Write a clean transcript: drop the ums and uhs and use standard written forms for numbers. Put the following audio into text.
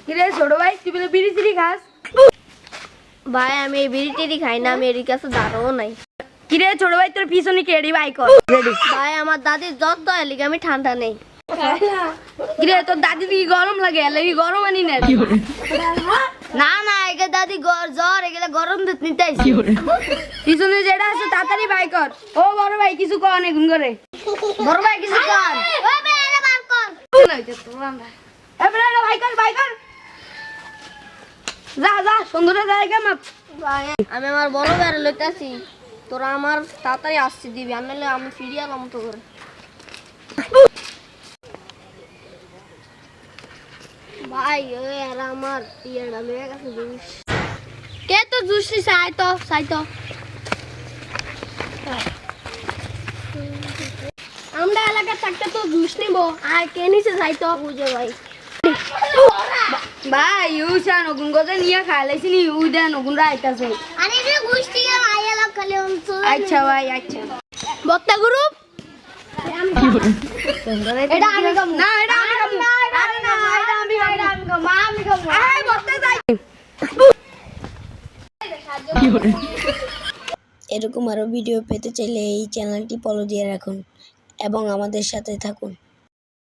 কিরে ছোট ভাই তুই বলে বিড়ি সিড়ি খাস? ভাই আমি এই বিড়ি টিড়ি খাই না, আমি এর কাছে দাঁড়াও নাই। কিরে ছোট ভাই তোর পিছনে কেডি ভাই কর রেডি। ভাই আমার দাদির জ্বর তো এলিগে আমি ঠান্ডা নেই। কিরে তোর দাদি কি গরম লাগে? লাগি গরম আনি না। না না এগে দাদি জ্বর এগুলো গরম দুধ নিতে আইছি। পিছনে যেটা আছে তাড়াতাড়ি ভাই কর। ও বড় ভাই কিছু কর না গুন করে। বড় ভাই কিছু কর। ওই বে এরে বার কর। এবারে ভাই কর ভাই কর। যা যা সুন্দর জায়গা মাপ। ভাই আমি আমার বড় ভাইয়ের লইতাছি, তোরা আমার তাড়াতাড়ি আসছি দিবি, আর নাহলে আমি ফিরিয়ে এলাম তো করে। ভাই ওই আর আমার টিয়াটা মেয়ে কাছে জুস কে তো জুস নিছে, আয় তো আমরা এলাকার থাকতে তো জুস নিবো, আর কে নিছে তো বুঝে ভাই। ভাই ইউসা নগুন গজে নিয়ে খাইলাইছি নি উইদা নগুন রাইতাছে। আরে রে গুষ্টি আর আইলা খালি অংশ। আচ্ছা ভাই আচ্ছা। বক্তা গ্রুপ এটা আমি খাবো না এটা আমি খাবো। আরে না এটা আমি খাবো। মা আমি খাবো। এই বক্তা যাই। এরকম আরও ভিডিও পেতে চাইলে এই চ্যানেলটি ফলো দিয়ে রাখুন এবং আমাদের সাথে থাকুন।